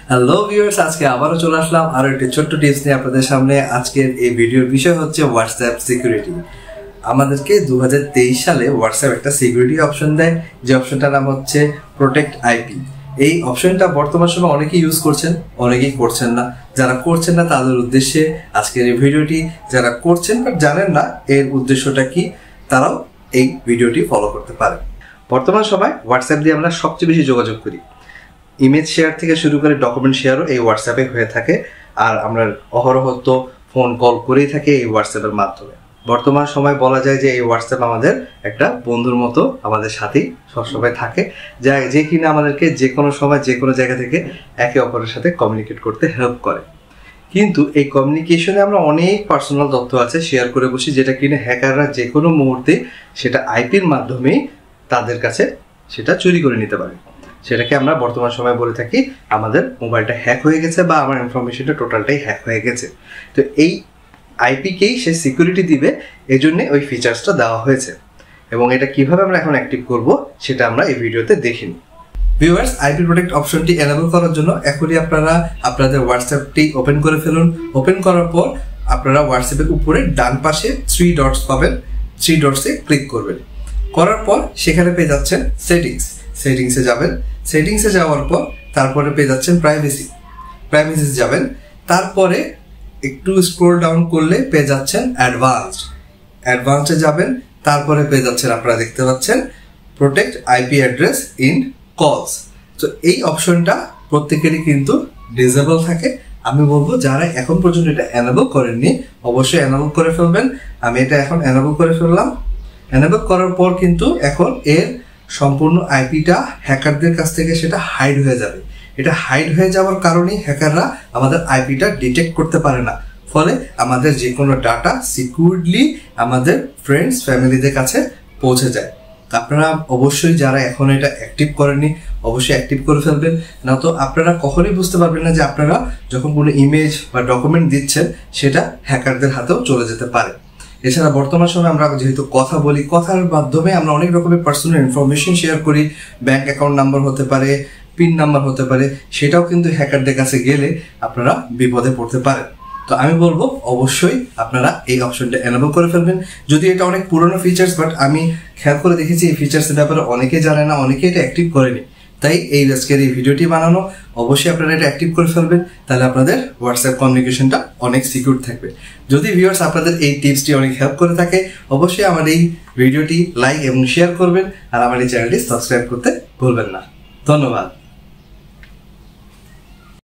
Hello viewers, আজকে আবারও চলে আসলাম আরো একটি ছোট্ট টিপস নিয়ে আপনাদের সামনে। আজকের এই ভিডিওর বিষয় হচ্ছে হোয়াটসঅ্যাপ সিকিউরিটি। আমাদেরকে 2023 সালে হোয়াটসঅ্যাপ একটা সিকিউরিটি অপশন দেয়, যে অপশনটার নাম হচ্ছে প্রোটেক্ট আইপি। এই অপশনটা বর্তমান সময় অনেকেই ইউজ করছেন, অনেকেই করছেন না। যারা করছেন না তাদের উদ্দেশ্যে আজকের এই ভিডিওটি। যারা করছেন বাট জানেন না এর উদ্দেশ্যটা কি, তারাও এই ভিডিওটি ফলো করতে পারেন। বর্তমান সময় হোয়াটসঅ্যাপ দিয়ে আমরা সবচেয়ে বেশি যোগাযোগ করি। ইমেজ শেয়ার থেকে শুরু করে ডকুমেন্ট শেয়ারও এই হোয়াটসঅ্যাপে হয়ে থাকে। আর আমরা অহরহ তো ফোন কল করেই থাকি এই হোয়াটসঅ্যাপের মাধ্যমে। বর্তমান সময় বলা যায় যে এই হোয়াটসঅ্যাপ আমাদের একটা বন্ধুর মতো আমাদের সাথেই সবসময় থাকে, যে কিনা আমাদেরকে যে কোনো সময় যে কোনো জায়গা থেকে একে অপরের সাথে কমিউনিকেট করতে হেল্প করে। কিন্তু এই কমিউনিকেশনে আমরা অনেক পার্সোনাল তথ্য আছে শেয়ার করে বসি, যেটা কিনা হ্যাকাররা যে কোনো মুহূর্তে সেটা আইপির মাধ্যমেই তাদের কাছে সেটা চুরি করে নিতে পারে। সেটাকে আমরা বর্তমান সময় বলে থাকি আমাদের মোবাইলটা হ্যাক হয়ে গেছে বা আমার ইনফরমেশনটা টোটালটাই হ্যাক হয়ে গেছে। তো এই আইপিকেই সে সিকিউরিটি দিবে, এই জন্যে ওই ফিচার্সটা দেওয়া হয়েছে। এবং এটা কিভাবে আমরা এখন অ্যাক্টিভ করব সেটা আমরা এই ভিডিওতে দেখি। ভিউয়ার্স, আইপি প্রোটেক্ট অপশনটি এনেবল করার জন্য এখনই আপনারা আপনাদের হোয়াটসঅ্যাপটি ওপেন করে ফেলুন। ওপেন করার পর আপনারা হোয়াটসঅ্যাপের উপরে ডান পাশে 3 ডটস পাবেন, 3 ডটসে ক্লিক করবেন। করার পর সেখানে পেয়ে যাচ্ছেন সেটিংসে যাবেন। সেটিংসে যাওয়ার পর তারপরে পেয়ে যাচ্ছেন প্রাইভেসি যাবেন। তারপরে একটু স্ক্রল ডাউন করলে পেয়ে যাচ্ছেন অ্যাডভান্সে যাবেন। তারপরে পেয়ে যাচ্ছেন, আপনারা দেখতে পাচ্ছেন প্রোটেক্ট আইপি অ্যাড্রেস ইন কলস। তো এই অপশনটা প্রত্যেকেরই কিন্তু ডিসেবল থাকে। আমি বলবো যারা এখন পর্যন্ত এটা এনেবল করেননি অবশ্যই এনেবল করে ফেলবেন। আমি এটা এখন এনেবল করে ফেললাম। এনেবল করার পর কিন্তু এখন এর সম্পূর্ণ আইপিটা হ্যাকারদের কাছ থেকে সেটা হাইড হয়ে যাবে। এটা হাইড হয়ে যাওয়ার কারণেই হ্যাকাররা আমাদের আইপিটা ডিটেক্ট করতে পারে না। ফলে আমাদের যে কোনো ডাটা সিকিউরলি আমাদের ফ্রেন্ডস ফ্যামিলিদের কাছে পৌঁছে যায়। আপনারা অবশ্যই যারা এখন এটা অ্যাক্টিভ করেননি অবশ্যই অ্যাক্টিভ করে ফেলবেন, না তো আপনারা কখনোই বুঝতে পারবেন না যে আপনারা যখন কোনো ইমেজ বা ডকুমেন্ট দিচ্ছেন সেটা হ্যাকারদের হাতেও চলে যেতে পারে। এছাড়া বর্তমান সময় আমরা যেহেতু কথা বলি, কথার মাধ্যমে আমরা অনেক রকমের পার্সোনাল ইনফরমেশন শেয়ার করি। ব্যাংক অ্যাকাউন্ট নাম্বার হতে পারে, পিন নাম্বার হতে পারে, সেটাও কিন্তু হ্যাকারদের কাছে গেলে আপনারা বিপদে পড়তে পারেন। তো আমি বলবো অবশ্যই আপনারা এই অপশনটা এনেবল করে ফেলবেন। যদি এটা অনেক পুরনো ফিচার্স, বাট আমি খেয়াল করে দেখেছি এই ফিচার্সের ব্যাপারে অনেকে জানে না, অনেকে এটা অ্যাক্টিভ করেনি। তাই এই আজকের এই ভিডিওটি বানানো। অবশ্যই আপনারা এটা অ্যাক্টিভ করে ফেলবেন, তাহলে আপনাদের হোয়াটসঅ্যাপ কমিউনিকেশনটা অনেক সিকিউর থাকবে। যদি ভিউয়ার্স আপনাদের এই টিপসটি অনেক হেল্প করে থাকে অবশ্যই আমার এই ভিডিওটি লাইক এবং শেয়ার করবেন, আর আমার এই চ্যানেলটি সাবস্ক্রাইব করতে ভুলবেন না। ধন্যবাদ।